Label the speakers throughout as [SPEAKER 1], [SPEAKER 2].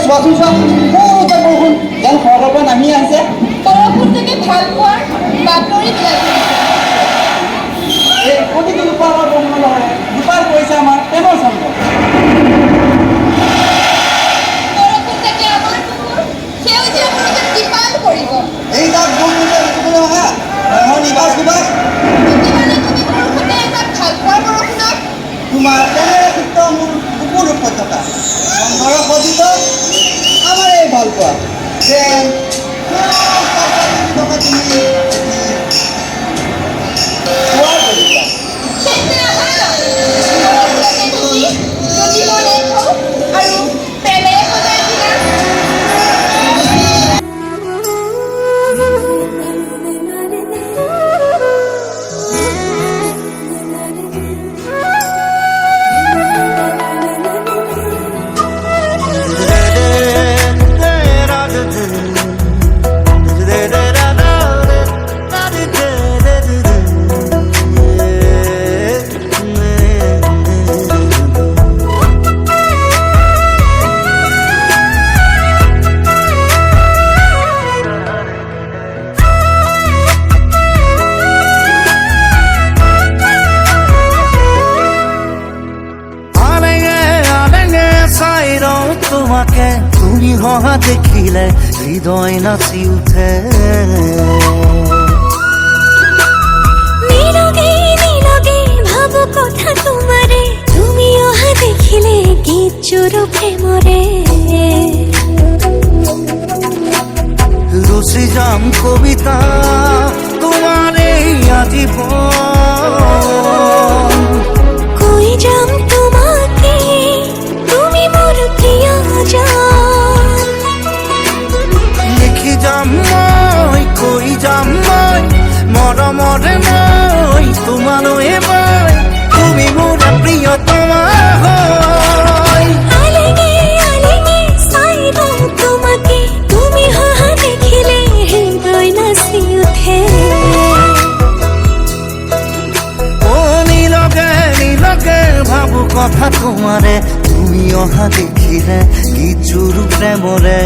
[SPEAKER 1] চোৱাচোন চোৱা এতিয়া বৰষুণ যেন সৰগৰ পৰা নামি আহিছে
[SPEAKER 2] বৰষুণ থেকে ভাল পোৱাৰ বাতৰি বিলাইছে
[SPEAKER 1] এই প্ৰতিটো দুপাৰৰ বৰষুণ নহয় দুপাৰ পৰিছে আমাৰ প্ৰেমৰ চন্দ্ৰ
[SPEAKER 2] বৰষুণ থেকে আমাৰ বুকুৰ সেউজীয়া মনোযোগ দীপাল কৰিব
[SPEAKER 1] এই তাত বৰষুণ অহা নহয় নিবাস নিবাস
[SPEAKER 2] প্ৰতিবাৰে তুমি বৰষুণে এটা ভাল পোৱাৰ বৰষুণত
[SPEAKER 1] তোমাৰ তেনে চিত্ৰ মোৰ বুকুৰ উপত্যকা চন্দ্ৰৰ সজিত আমাৰ এই ভাল পোৱা যেন তুমি
[SPEAKER 2] সেইটোৱে আহা বৰষুণকে তুমি যদি মনে থওঁ আৰু প্ৰেমেৰে সজাই দিলা
[SPEAKER 3] তোমাকে তুমি হহা দেখিলে হৃদয় নাচি উঠে
[SPEAKER 4] নীলগে নীলগে ভাবো কথা তোমারে তুমি অহা দেখিলে গীত জোড়ো প্রেমরে
[SPEAKER 3] রুচি যাম কবিতা তোমারে আজীবন
[SPEAKER 4] কই যাম তোমাকে তুমি মোর প্রিয়জন
[SPEAKER 3] লিখি যাম মই কৈ যাম মই মৰমৰে মই তোমালৈ মই তুমি মোৰ প্ৰিয়তমা হয়
[SPEAKER 4] আলেগে আলেগে চাইব তোমাকে তুমি হহা দেখিলে হৃদয় নাচি উঠে
[SPEAKER 3] ও নীলগে নীলগে ভাবো কথা তোমারে তুমি অহা দেখিলে গীত জোৰো প্ৰেমৰে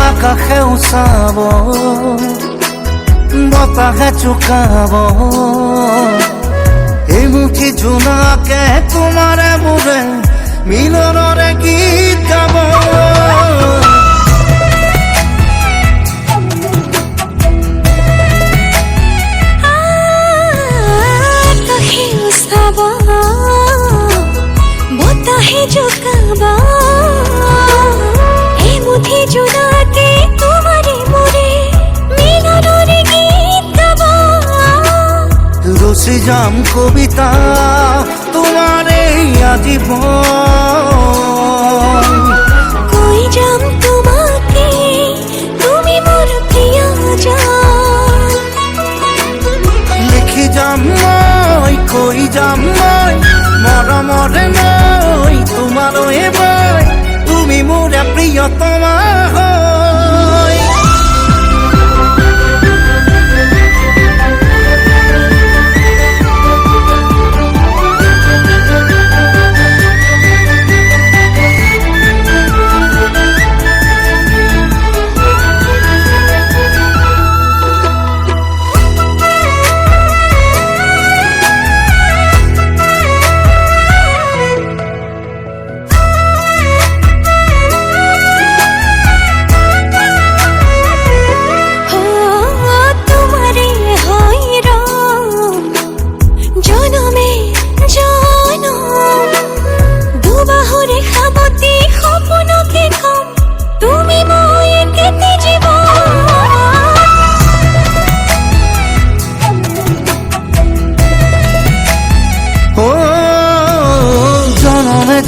[SPEAKER 3] আকাশেও চাব বতাহে চুকাব এই মুঠি জোনাকে তোমাৰে মোৰে মিলনৰে গীত গাব
[SPEAKER 4] আকাশে উচাব বতাহে জোকাব এই মুঠি জোনাকে তোমাৰে মোৰে মিলনৰে গীত গাব
[SPEAKER 3] রচি যাম কবিতা তোমারে আজীবন
[SPEAKER 4] কই যাম তোমাকে তুমি মোর প্রিয়জন
[SPEAKER 3] লিখি যাম মই কৈ যাম মই মৰমৰে মই তোমালৈ মই তুমি মোৰ প্ৰিয়তমা হয়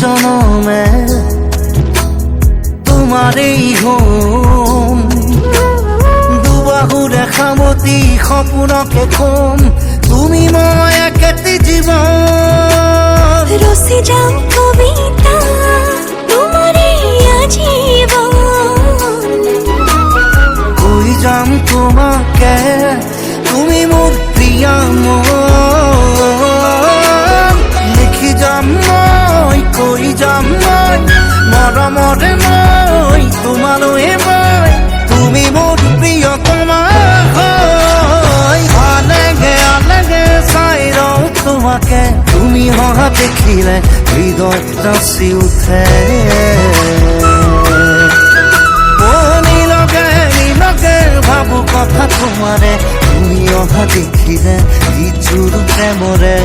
[SPEAKER 3] জনমে তোমারেই হোম বাহুৰে সামতি সপোনকে কম তুমি মই একেটি জীৱন
[SPEAKER 4] রসে যাও কবিতা তোমারে আজীবন
[SPEAKER 3] কৈ যাম তোমাকে তুমি মোৰ প্ৰিয়া মন লিখি যাম মই কৈ যাম মই মৰমৰে মই তোমালৈ মই তুমি মোৰ প্ৰিয়তমা হয় আলেগে চাই ৰওঁ তোমাকে তুমি হহা দেখিলে হৃদয় নাচি উঠে নীলকে ভাবো কথা তোমাৰে তুমি অহা দেখিলে ইজোৰ প্ৰেমৰে